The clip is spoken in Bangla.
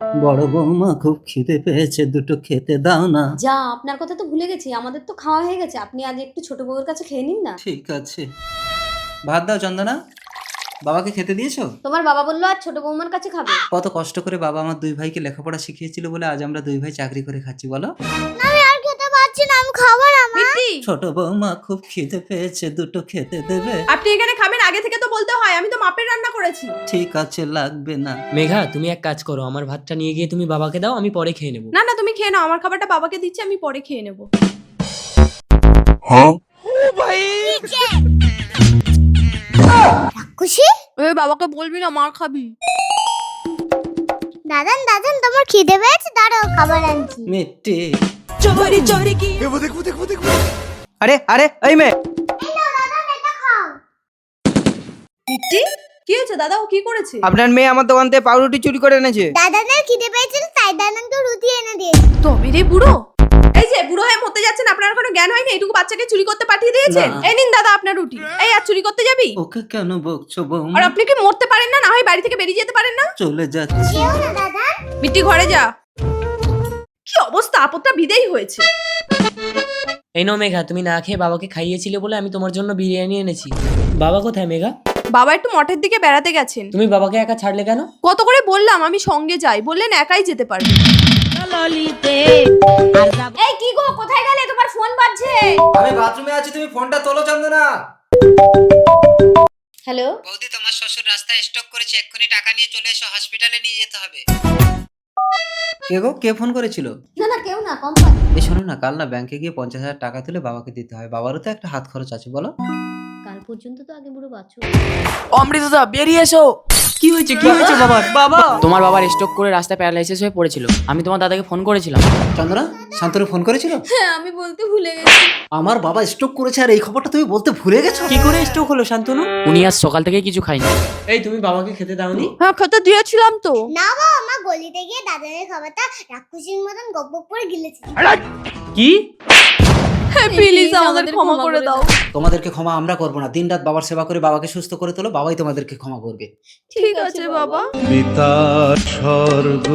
বড় বৌমা খুব খিদে পেয়েছে, দুটো খেতে দাও না। যা, আপনার কথা তো ভুলে গেছি, আমাদের তো খাওয়া হয়ে গেছে। আপনি আজ একটু ছোট বউয়ের কাছে খেয়ে নিন না। ঠিক আছে, ভাত দাও চন্দনা। বাবাকে খেতে দিয়েছো? তোমার বাবা বললো আজ ছোট বৌমার কাছে খাবে। কত কষ্ট করে বাবা আমার দুই ভাইকে লেখাপড়া শিখিয়েছিল বলে আজ আমরা দুই ভাই চাকরি করে খাচ্ছি, বলো। আমি আর খেতে পারছি না, আমি খাবো না মা। মিষ্টি, ছোট বৌমা খুব খিদে পেয়েছে, দুটো খেতে দেবে? আপনি এখানে খাবেন আগে থেকে তো বলতে হয়, আমি তো মাপের রান্না করেছি। ঠিক আছে, লাগবে না। মেঘা, তুমি এক কাজ করো, আমার ভাতটা নিয়ে গিয়ে তুমি বাবাকে দাও, আমি পরে খেয়ে নেবো। না না, তুমি খেয়ে নাও, আমার খাবারটা বাবাকে দিচ্ছি, আমি পরে খেয়ে নেব। খুশি ওই বাবাকে বলবি না, মার খাবি। দাদান দাদান, তোমার খিদে পেয়েছে? দাঁড়াও, খাবার আনছি। মিষ্টি। চোরি চোরি কি? আরে আরে এই মেয়ে, এই নাও দাদান, এটা খাও। মিষ্টি, কি হয়েছে দাদা? ও কি করেছে? আপনার মেয়ে আমার দোকান থেকে পাউরুটি চুরি করে এনেছে। দাদানের খিদে পেয়েছিল তাই দাদান তো রুটি এনে দিয়েছে। তবে রে বুড়ো, এই যে বুড়ো হয়ে মরতে যাচ্ছেন, আপনার কোনো জ্ঞান হয়নি? এইটুকু বাচ্চাকে চুরি করতে পাঠিয়ে দিয়েছেন। না। এই নিন দাদা আপনার রুটি। এই আর চুরি করতে যাবি? ওকে কেন বকছো আর বৌমা? আপনি কি মরতে পারেন না? না হয় বাড়ি থেকে বেরিয়ে যেতে পারেন না? চলে যাচ্ছি। কেউ না দাদান। মিষ্টি ঘরে যা। কি অবস্থা, আপদটা বিদেই হয়েছে। এই নাও মেঘা, তুমি না খেয়ে বাবাকে খাইয়েছিলে বলে আমি তোমার জন্য বিরিয়ানি এনেছি। বাবা কোথায় মেঘা? বাবা একটু মঠের দিকে বেড়াতে গেছেন। তুমি বাবাকে একা ছাড়লে কেন? কত করে বললাম আমি সঙ্গে যাই, বললেন একাই যেতে পারবে। এই কি গো, কোথায় গেলে? তোমার ফোন বাজছে। আমি বাথরুমে আছি, তুমি ফোনটা তোলো চন্দনা। হ্যালো। বৌদি, তোমার শ্বশুর রাস্তায় স্টক করেছে, এক্ষুনি টাকা নিয়ে চলে এসো, হসপিটালে নিয়ে যেতে হবে। কে গো, কে ফোন করেছিল? না না, কেউ না, কোম্পানি। এই শোনো না, কাল না ব্যাংকে গিয়ে 50,000 টাকা তুলে বাবাকে দিতে হয়। বাবারও তো একটা হাত খরচ আছে, বলো। কাল পর্যন্ত তো আগে বুড়ো বাচ্চু। অমৃতদা বেরিয়ে এসো। কি হয়েছে, কি হয়েছে বাবার? বাবা, তোমার বাবার স্ট্রোক করে রাস্তায় প্যারালাইসিস হয়ে পড়েছিল। আমি তোমার দাদাকে ফোন করেছিলাম। চন্দনা, শান্তনু ফোন করেছিল? হ্যাঁ, আমি বলতে ভুলে গেছি। আমার বাবা স্ট্রোক করেছে আর এই খবরটা তুমি বলতে ভুলে গেছো? কি করে স্ট্রোক হলো শান্তনু? উনি আজ সকাল থেকে কিছু খায়নি। এই তুমি বাবাকে খেতে দাওনি? হ্যাঁ, খেতে দিয়েছিলাম তো। না বাবা, মা গলিতে গিয়ে দাদানের খাবারটা রাক্ষসীর মতন গপ গপ করে গিলেছে। কি? হ্যাঁ প্লিজ আমাদের ক্ষমা করে দাও। তোমাদেরকে ক্ষমা আমরা করবো না। দিনরাত বাবার সেবা করে বাবাকে সুস্থ করে তোলো, বাবাই তোমাদেরকে ক্ষমা করবে। ঠিক আছে বাবা। পিতা স্বর্গ